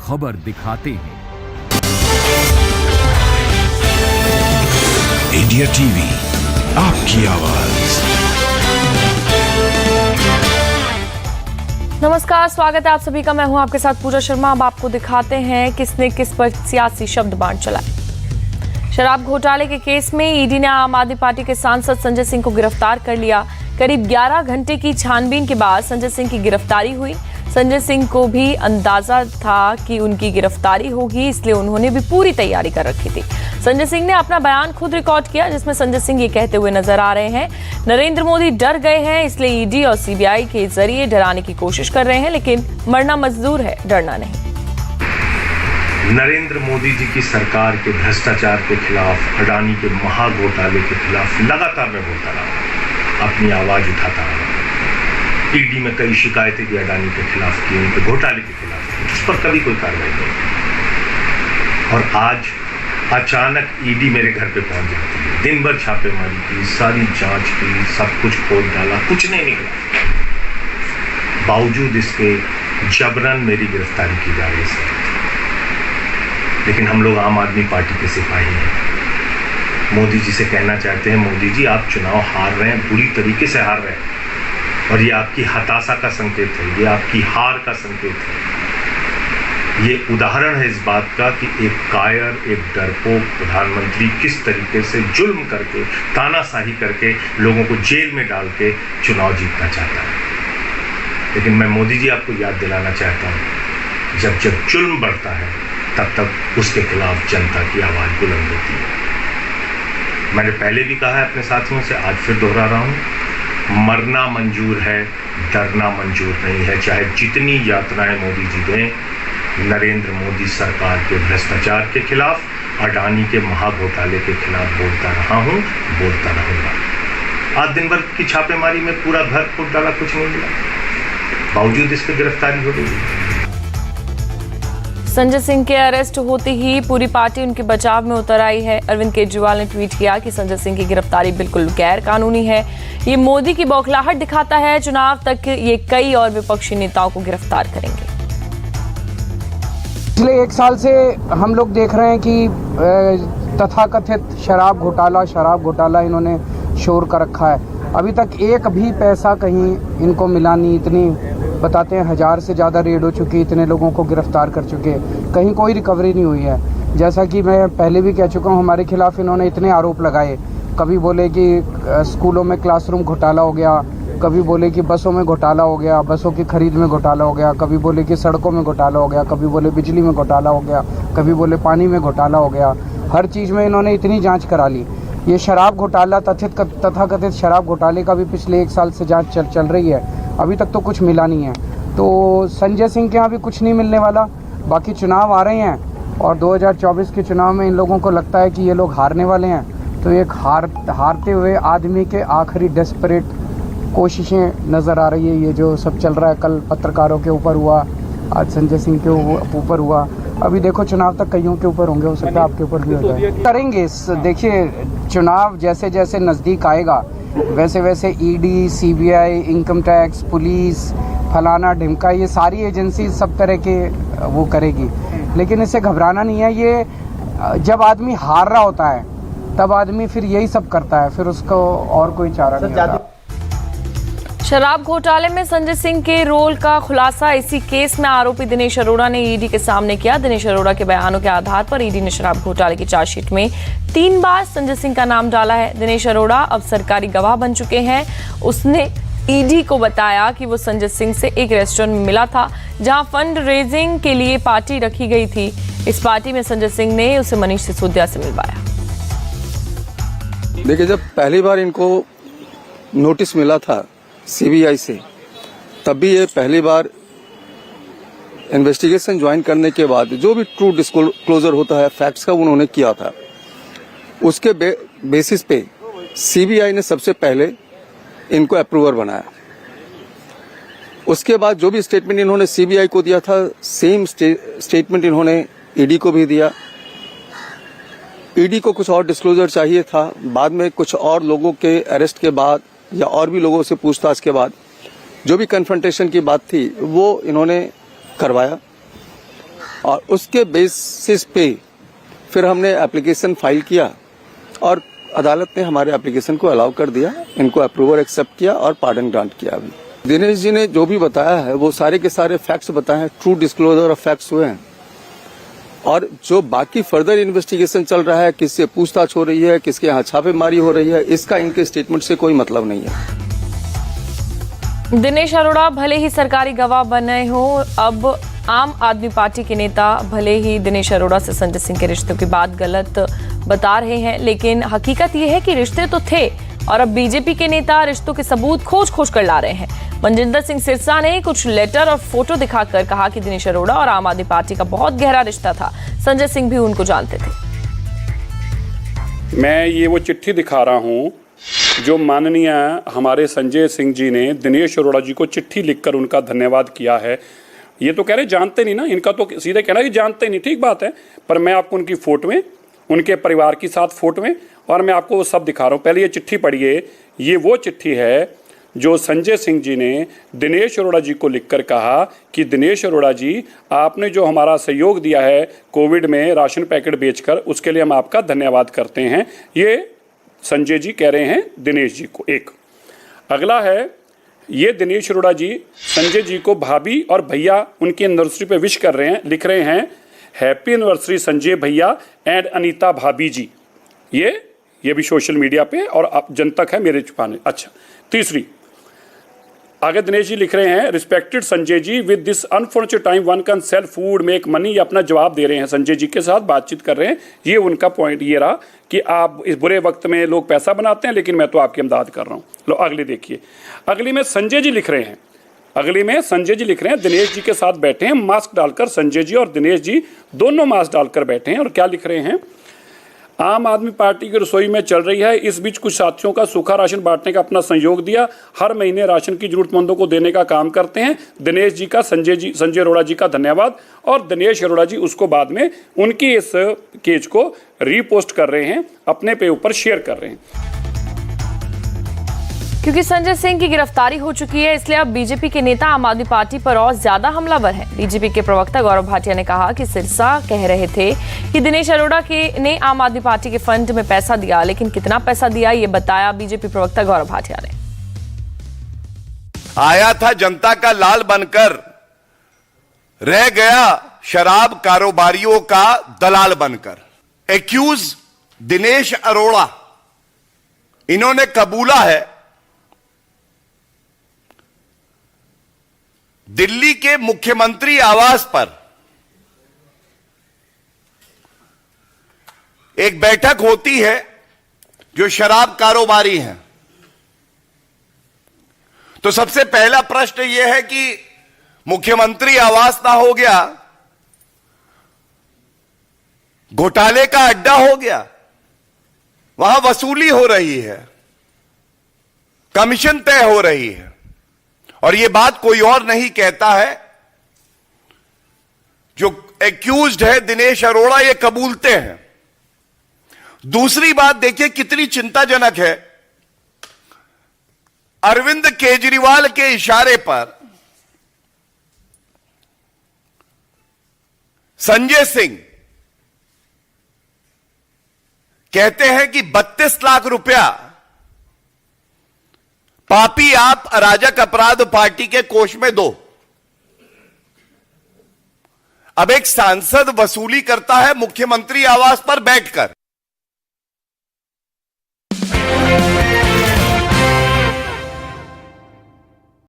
खबर दिखाते हैं। इंडिया टीवी, आपकी आवाज। नमस्कार, स्वागत है आप सभी का। मैं हूं आपके साथ पूजा शर्मा। अब आपको दिखाते हैं किसने किस पर सियासी शब्द बाण चलाए। शराब घोटाले के केस में ईडी ने आम आदमी पार्टी के सांसद संजय सिंह को गिरफ्तार कर लिया। करीब 11 घंटे की छानबीन के बाद संजय सिंह की गिरफ्तारी हुई। संजय सिंह को भी अंदाजा था कि उनकी गिरफ्तारी होगी, इसलिए उन्होंने भी पूरी तैयारी कर रखी थी। संजय सिंह ने अपना बयान खुद रिकॉर्ड किया, जिसमें संजय सिंह ये कहते हुए नजर आ रहे हैं, नरेंद्र मोदी डर गए हैं, इसलिए ईडी और सीबीआई के जरिए डराने की कोशिश कर रहे हैं, लेकिन मरना मंजूर है, डरना नहीं। नरेंद्र मोदी जी की सरकार के भ्रष्टाचार के खिलाफ, अडानी के महाघोटाले के खिलाफ लगातार मैं बोलता रहा, अपनी आवाज उठाता रहा। ईडी में कई शिकायतें भी अडानी के खिलाफ की, उनके घोटाले के खिलाफ की, उस पर कभी कोई कार्रवाई नहीं। और आज अचानक ईडी मेरे घर पे पहुंच जाती है। दिन भर छापेमारी की, सारी जांच की, सब कुछ खोद डाला, कुछ नहीं निकला। बावजूद इसके जबरन मेरी गिरफ्तारी की जा रही है। लेकिन हम लोग आम आदमी पार्टी के सिपाही हैं। मोदी जी से कहना चाहते हैं, मोदी जी आप चुनाव हार रहे हैं, बुरी तरीके से हार रहे हैं, और ये आपकी हताशा का संकेत है, ये आपकी हार का संकेत है। ये उदाहरण है इस बात का कि एक कायर, एक डरपोक प्रधानमंत्री किस तरीके से जुल्म करके, तानाशाही करके, लोगों को जेल में डाल के चुनाव जीतना चाहता है। लेकिन मैं मोदी जी आपको याद दिलाना चाहता हूँ, जब जब जुल्म बढ़ता है तब तक उसके खिलाफ जनता की आवाज बुलंद होती है। मैंने पहले भी कहा है अपने साथियों से, आज फिर दोहरा रहा हूँ, मरना मंजूर है, डरना मंजूर नहीं है। चाहे जितनी यातनाएं मोदी जी दें, नरेंद्र मोदी सरकार के भ्रष्टाचार के खिलाफ, अडानी के महाघोटाले के खिलाफ बोलता रहा हूँ, बोलता रहूंगा। आज दिन भर की छापेमारी में पूरा घर खोद डाला, कुछ नहीं मिला, बावजूद इसकी गिरफ्तारी हो गई। संजय सिंह के अरेस्ट होते ही पूरी पार्टी उनके बचाव में उतर आई है। अरविंद केजरीवाल ने ट्वीट किया कि संजय सिंह की गिरफ्तारी बिल्कुल गैर कानूनी है, ये मोदी की बौखलाहट दिखाता है। चुनाव तक ये कई और विपक्षी नेताओं को गिरफ्तार करेंगे। पिछले 1 साल से हम लोग देख रहे हैं कि तथाकथित शराब घोटाला इन्होंने शोर कर रखा है। अभी तक एक भी पैसा कहीं इनको मिला नहीं। इतनी बताते हैं 1000 से ज़्यादा रेड हो चुकी, इतने लोगों को गिरफ्तार कर चुके, कहीं कोई रिकवरी नहीं हुई है। जैसा कि मैं पहले भी कह चुका हूँ, हमारे खिलाफ इन्होंने इतने आरोप लगाए। कभी बोले कि स्कूलों में क्लासरूम घोटाला हो गया, कभी बोले कि बसों में घोटाला हो गया, बसों की खरीद में घोटाला हो गया, कभी बोले कि सड़कों में घोटाला हो गया, कभी बोले बिजली में घोटाला हो गया, कभी बोले पानी में घोटाला हो गया। हर चीज़ में इन्होंने इतनी जाँच करा ली। ये शराब घोटाला, तथाकथित शराब घोटाले का भी पिछले 1 साल से जाँच चल रही है, अभी तक तो कुछ मिला नहीं है। तो संजय सिंह के यहाँ भी कुछ नहीं मिलने वाला। बाकी चुनाव आ रहे हैं और 2024 के चुनाव में इन लोगों को लगता है कि ये लोग हारने वाले हैं, तो एक हारते हुए आदमी के आखिरी डेस्परेट कोशिशें नज़र आ रही है। ये जो सब चल रहा है, कल पत्रकारों के ऊपर हुआ, आज संजय सिंह के ऊपर हुआ, अभी देखो चुनाव तक कईयों के ऊपर होंगे, हो सकता है आपके ऊपर भी हो जाए। करेंगे, देखिए चुनाव जैसे जैसे नज़दीक आएगा वैसे वैसे ED, CBI, income tax, police, फलाना ढिमका, ये सारी एजेंसी सब तरह के वो करेगी। लेकिन इससे घबराना नहीं है। ये जब आदमी हार रहा होता है तब आदमी फिर यही सब करता है, फिर उसको और कोई चारा नहीं होता। शराब घोटाले में संजय सिंह के रोल का खुलासा इसी केस में आरोपी दिनेश अरोड़ा ने ईडी के सामने किया। दिनेश अरोड़ा के बयानों के आधार पर ईडी ने शराब घोटाले की चार्जशीट में 3 बार संजय सिंह का नाम डाला है। दिनेश अरोड़ा अब सरकारी गवाह बन चुके हैं। उसने ईडी को बताया कि वो संजय सिंह से एक रेस्टोरेंट में मिला था, जहां फंड रेजिंग के लिए पार्टी रखी गई थी। इस पार्टी में संजय सिंह ने उसे मनीष सिसोदिया से मिलवाया। देखिए, जब पहली बार इनको नोटिस मिला था सीबीआई से, तब भी ये पहली बार इन्वेस्टिगेशन ज्वाइन करने के बाद जो भी ट्रू डिस्क्लोजर होता है फैक्ट्स का, उन्होंने किया था। उसके बेसिस पे सीबीआई ने सबसे पहले इनको अप्रूवर बनाया। उसके बाद जो भी स्टेटमेंट इन्होंने सीबीआई को दिया था, सेम स्टेटमेंट इन्होंने ईडी को भी दिया। ईडी को कुछ और डिस्क्लोजर चाहिए था, बाद में कुछ और लोगों के अरेस्ट के बाद या और भी लोगों से पूछताछ के बाद जो भी कन्फ्रंटेशन की बात थी वो इन्होंने करवाया। और उसके बेसिस पे फिर हमने एप्लीकेशन फाइल किया और अदालत ने हमारे एप्लीकेशन को अलाउ कर दिया, इनको अप्रूवल एक्सेप्ट किया और पार्डन ग्रांट किया। अभी दिनेश जी ने जो भी बताया है वो सारे के सारे फैक्ट्स बताए हैं, ट्रू डिस्क्लोजर ऑफ फैक्ट्स हुए हैं। और जो बाकी फर्दर इन्वेस्टिगेशन चल रहा है, किससे पूछताछ हो रही है, किसके यहाँ छापेमारी हो रही है, इसका इनके स्टेटमेंट से कोई मतलब नहीं है। दिनेश अरोड़ा भले ही सरकारी गवाह बने हो, अब आम आदमी पार्टी के नेता भले ही दिनेश अरोड़ा से संजय सिंह के रिश्तों की बात गलत बता रहे हैं, लेकिन हकीकत यह है कि रिश्ते तो थे और अब बीजेपी के नेता रिश्तों के सबूत खोज खोज कर ला रहे हैं। मनजिंदर सिंह सिरसा ने कुछ लेटर और फोटो दिखाकर कहा कि दिनेश अरोड़ा और आम आदमी पार्टी का बहुत गहरा रिश्ता था, संजय सिंह भी उनको जानते थे। मैं ये वो चिट्ठी दिखा रहा हूं जो माननीय हमारे संजय सिंह जी ने दिनेश अरोड़ा जी को चिट्ठी लिखकर उनका धन्यवाद किया है। ये तो कह रहे जानते नहीं ना, इनका तो सीधे कहना कि जानते नहीं, ठीक बात है, पर मैं आपको उनकी फोटोएं, उनके परिवार के साथ फोटोएं और मैं आपको वो सब दिखा रहा हूँ। पहले ये चिट्ठी पढ़िए। ये वो चिट्ठी है जो संजय सिंह जी ने दिनेश अरोड़ा जी को लिखकर कहा कि दिनेश अरोड़ा जी, आपने जो हमारा सहयोग दिया है कोविड में राशन पैकेट बेचकर, उसके लिए हम आपका धन्यवाद करते हैं। ये संजय जी कह रहे हैं दिनेश जी को। एक अगला है, ये दिनेश अरोड़ा जी संजय जी को भाभी और भैया उनकी एनिवर्सरी पे विश कर रहे हैं, लिख रहे हैं हैप्पी एनिवर्सरी संजय भैया एंड अनीता भाभी जी। ये भी सोशल मीडिया पे और जन तक है, मेरे छुपाने। अच्छा, तीसरी, आगे दिनेश जी लिख रहे हैं respected Sanjay ji, with this unfortunate time one can sell food make money. ये अपना जवाब दे रहे हैं, संजय जी के साथ बातचीत कर रहे हैं। ये उनका पॉइंट ये रहा कि आप इस बुरे वक्त में लोग पैसा बनाते हैं, लेकिन मैं तो आपकी इमदाद कर रहा हूँ। लो अगली देखिए, अगली में संजय जी लिख रहे हैं, दिनेश जी के साथ बैठे हैं मास्क डालकर। संजय जी और दिनेश जी दोनों मास्क डालकर बैठे हैं और क्या लिख रहे हैं, आम आदमी पार्टी की रसोई में चल रही है। इस बीच कुछ साथियों का सूखा राशन बांटने का अपना सहयोग दिया, हर महीने राशन की जरूरतमंदों को देने का काम करते हैं। दिनेश जी का संजय अरोड़ा जी का धन्यवाद। और दिनेश अरोड़ा जी उसको बाद में उनकी इस केज को रीपोस्ट कर रहे हैं, अपने पे ऊपर शेयर कर रहे हैं। क्योंकि संजय सिंह की गिरफ्तारी हो चुकी है, इसलिए अब बीजेपी के नेता आम आदमी पार्टी पर और ज्यादा हमलावर हैं। बीजेपी के प्रवक्ता गौरव भाटिया ने कहा कि सिरसा कह रहे थे कि दिनेश अरोड़ा ने आम आदमी पार्टी के फंड में पैसा दिया, लेकिन कितना पैसा दिया ये बताया बीजेपी प्रवक्ता गौरव भाटिया ने। आया था जनता का लाल बनकर, रह गया शराब कारोबारियों का दलाल बनकर। एक्यूज दिनेश अरोड़ा, इन्होंने कबूला है दिल्ली के मुख्यमंत्री आवास पर एक बैठक होती है जो शराब कारोबारी हैं। तो सबसे पहला प्रश्न यह है कि मुख्यमंत्री आवास ना हो गया, घोटाले का अड्डा हो गया, वहां वसूली हो रही है, कमीशन तय हो रही है। और यह बात कोई और नहीं कहता है, जो एक्यूज्ड है दिनेश अरोड़ा, ये कबूलते हैं। दूसरी बात देखिए कितनी चिंताजनक है, अरविंद केजरीवाल के इशारे पर संजय सिंह कहते हैं कि 32 लाख रुपया पापी आप अराजक अपराध पार्टी के कोष में दो। अब एक सांसद वसूली करता है मुख्यमंत्री आवास पर बैठकर।